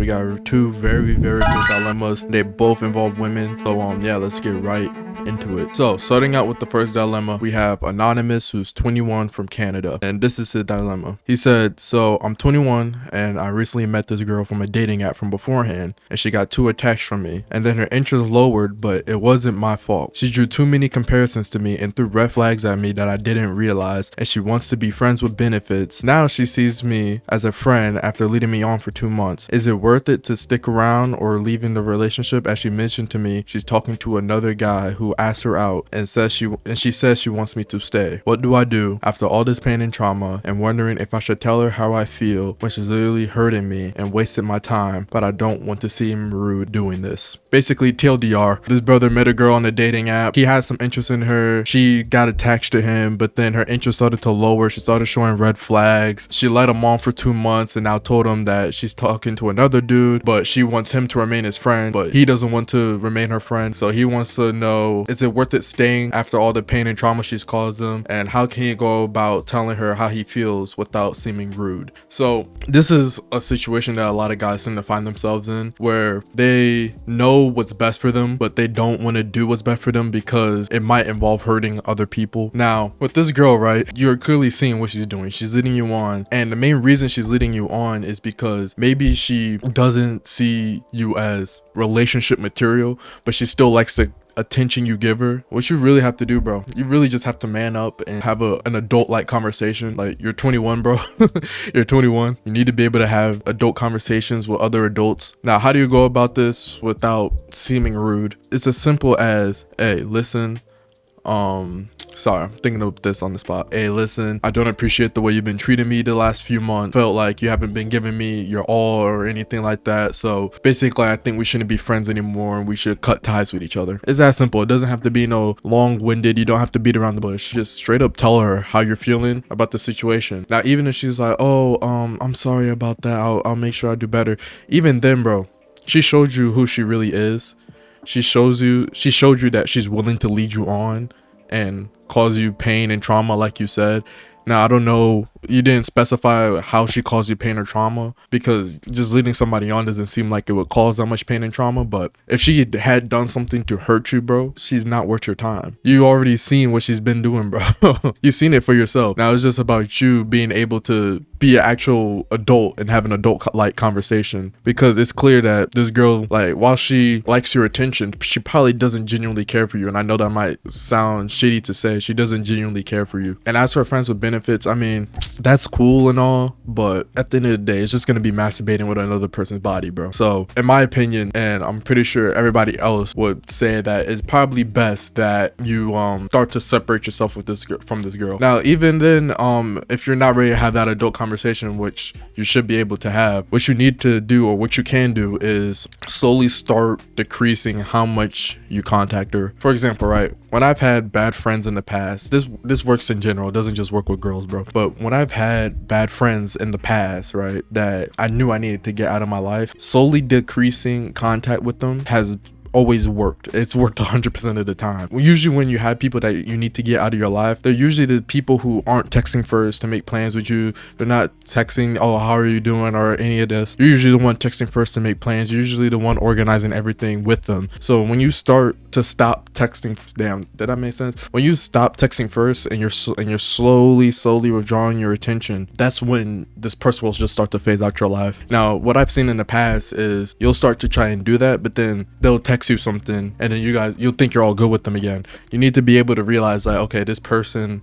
we got two very good dilemmas. They both involve women. So yeah, let's get right into it. So starting out with the first dilemma, we have Anonymous, who's 21 from Canada, and this is his dilemma. He said, so I'm 21 and I recently met this girl from a dating app from beforehand, and she got too attached from me, and then her interest lowered, but it wasn't my fault. She drew too many comparisons to me and threw red flags at me that I didn't realize, and she wants to be friends with benefits. Now she sees me as a friend after leading me on for 2 months. Is it worth it to stick around or leaving the relationship? As she mentioned to me, she's talking to another guy who asked her out and she says she wants me to stay. What do I do after all this pain and trauma, and wondering if I should tell her how I feel when she's literally hurting me and wasted my time, but I don't want to seem rude doing this. Basically, TLDR, this brother met a girl on a dating app. He had some interest in her. She got attached to him, but then her interest started to lower. She started showing red flags. She let him on for 2 months and now told him that she's talking to another dude, but she wants him to remain his friend, but he doesn't want to remain her friend. So he wants to know, is it worth it staying after all the pain and trauma she's caused him? And how can he go about telling her how he feels without seeming rude? So this is a situation that a lot of guys seem to find themselves in, where they know what's best for them, but they don't want to do what's best for them because it might involve hurting other people. Now, with this girl, right, you're clearly seeing what she's doing. She's leading you on, and the main reason she's leading you on is because maybe she doesn't see you as relationship material, but she still likes the attention you give her. What you really have to do, bro, you really just have to man up and have an adult like conversation. Like, you're 21, bro. You're 21. You need to be able to have adult conversations with other adults. Now, how do you go about this without seeming rude? It's as simple as, hey, listen, sorry, I'm thinking of this on the spot. Hey, listen, I don't appreciate the way you've been treating me the last few months. Felt like you haven't been giving me your all or anything like that. So basically, I think we shouldn't be friends anymore and we should cut ties with each other. It's that simple. It doesn't have to be no long-winded. You don't have to beat around the bush. Just straight up tell her how you're feeling about the situation. Now, even if she's like, oh, I'm sorry about that. I'll make sure I do better. Even then, bro, she showed you who she really is. She showed you that she's willing to lead you on and cause you pain and trauma, like you said. Now, I don't know, you didn't specify how she caused you pain or trauma, because just leading somebody on doesn't seem like it would cause that much pain and trauma. But if she had done something to hurt you, bro, she's not worth your time. You already seen what she's been doing, bro. You've seen it for yourself. Now it's just about you being able to be an actual adult and have an adult like conversation, because it's clear that this girl, like, while she likes your attention, she probably doesn't genuinely care for you. And I know that might sound shitty to say, she doesn't genuinely care for you. And as for friends with benefits, I mean, that's cool and all, but at the end of the day, it's just gonna be masturbating with another person's body, bro. So in my opinion, and I'm pretty sure everybody else would say, that it's probably best that you start to separate yourself with from this girl. Now, even then, if you're not ready to have that adult conversation, which you should be able to have, what you need to do, or what you can do, is slowly start decreasing how much you contact her. For example, right, when I've had bad friends in the past, this works in general, it doesn't just work with girls, bro, but when I've had bad friends in the past, right, that I knew I needed to get out of my life, slowly decreasing contact with them has always worked. It's worked 100% of the time. Usually when you have people that you need to get out of your life, they're usually the people who aren't texting first to make plans with you. They're not texting, oh, how are you doing, or any of this. You're usually the one texting first to make plans. You're usually the one organizing everything with them. So when you start to stop texting, damn, did that make sense? When you stop texting first and you're slowly withdrawing your attention, that's when this person will just start to phase out your life. Now, what I've seen in the past is you'll start to try and do that, but then they'll text you something and then you'll think you're all good with them again. You need to be able to realize, like, okay, this person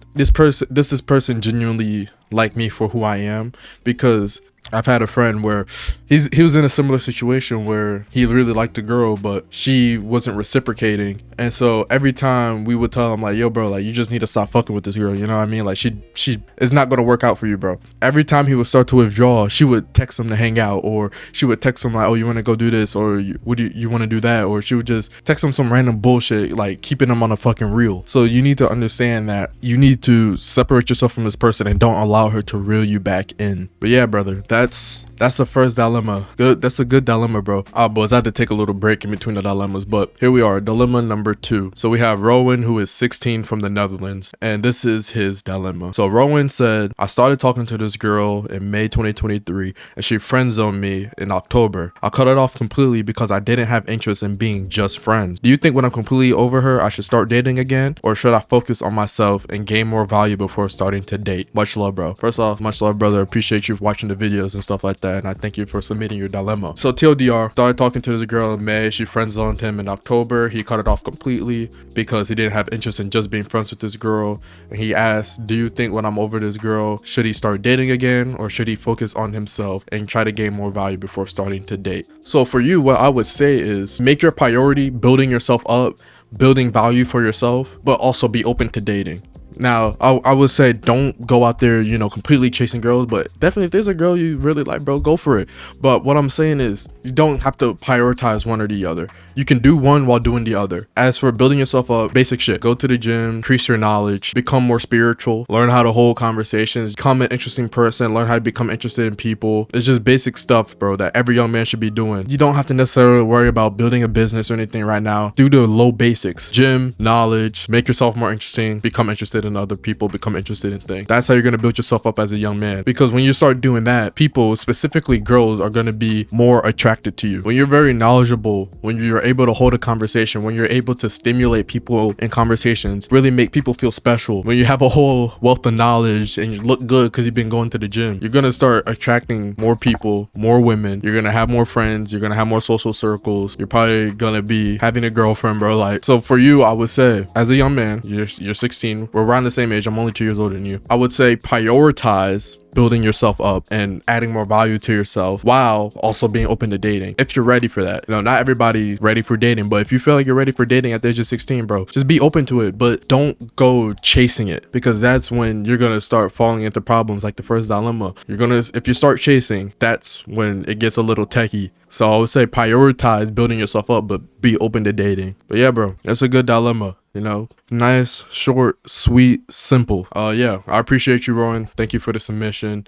genuinely like me for who I am, because I've had a friend where he was in a similar situation where he really liked a girl, but she wasn't reciprocating. And so every time we would tell him, like, yo, bro, like, you just need to stop fucking with this girl, you know what I mean? Like, she is not gonna work out for you, bro. Every time he would start to withdraw, she would text him to hang out, or she would text him like, oh, you want to go do this, or would you want to do that, or she would just text him some random bullshit, like keeping him on a fucking reel. So you need to understand that you need to separate yourself from this person and don't allow her to reel you back in. But yeah, brother, that's the first dilemma. Good, that's a good dilemma, bro. Boys, I had to take a little break in between the dilemmas, but here we are, dilemma number number 2. So we have Rowan, who is 16 from the Netherlands, and this is his dilemma. So Rowan said, I started talking to this girl in May 2023 and she friend zoned me in October. I cut it off completely because I didn't have interest in being just friends. Do you think when I'm completely over her, I should start dating again? Or should I focus on myself and gain more value before starting to date? Much love, bro. First off, much love, brother. Appreciate you watching the videos and stuff like that, and I thank you for submitting your dilemma. So TLDR, started talking to this girl in May. She friend zoned him in October. He cut it off completely because he didn't have interest in just being friends with this girl. And he asked, do you think when I'm over this girl, should he start dating again, or should he focus on himself and try to gain more value before starting to date? So for you, what I would say is make your priority building yourself up, building value for yourself, but also be open to dating. Now, I would say don't go out there, you know, completely chasing girls, but definitely if there's a girl you really like, bro, go for it. But what I'm saying is you don't have to prioritize one or the other. You can do one while doing the other. As for building yourself up, basic shit. Go to the gym, increase your knowledge, become more spiritual, learn how to hold conversations, become an interesting person, learn how to become interested in people. It's just basic stuff, bro, that every young man should be doing. You don't have to necessarily worry about building a business or anything right now. Do the low basics. Gym, knowledge, make yourself more interesting, become interested in other people, become interested in things. That's how you're going to build yourself up as a young man, because when you start doing that, people, specifically girls, are going to be more attracted to you. When you're very knowledgeable, when you're able to hold a conversation, when you're able to stimulate people in conversations, really make people feel special, when you have a whole wealth of knowledge and you look good because you've been going to the gym, you're going to start attracting more people, more women. You're going to have more friends, you're going to have more social circles, you're probably going to be having a girlfriend, bro. Like, so for you, I would say as a young man, you're 16, we're around the same age, I'm only 2 years older than you. I would say prioritize building yourself up and adding more value to yourself while also being open to dating if you're ready for that. You know, not everybody's ready for dating, but if you feel like you're ready for dating at the age of 16, bro, just be open to it, but don't go chasing it, because that's when you're gonna start falling into problems like the first dilemma. If you start chasing, that's when it gets a little techie. So I would say prioritize building yourself up, but be open to dating. But yeah, bro, that's a good dilemma. You know, nice, short, sweet, simple. Yeah, I appreciate you, Rowan. Thank you for the submission.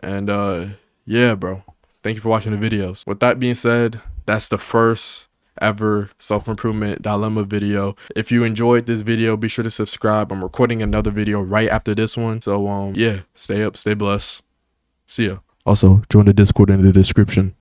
And yeah, bro, thank you for watching the videos. With that being said, that's the first ever self-improvement dilemma video. If you enjoyed this video, be sure to subscribe. I'm recording another video right after this one. So yeah, stay up, stay blessed. See ya. Also, join the Discord in the description.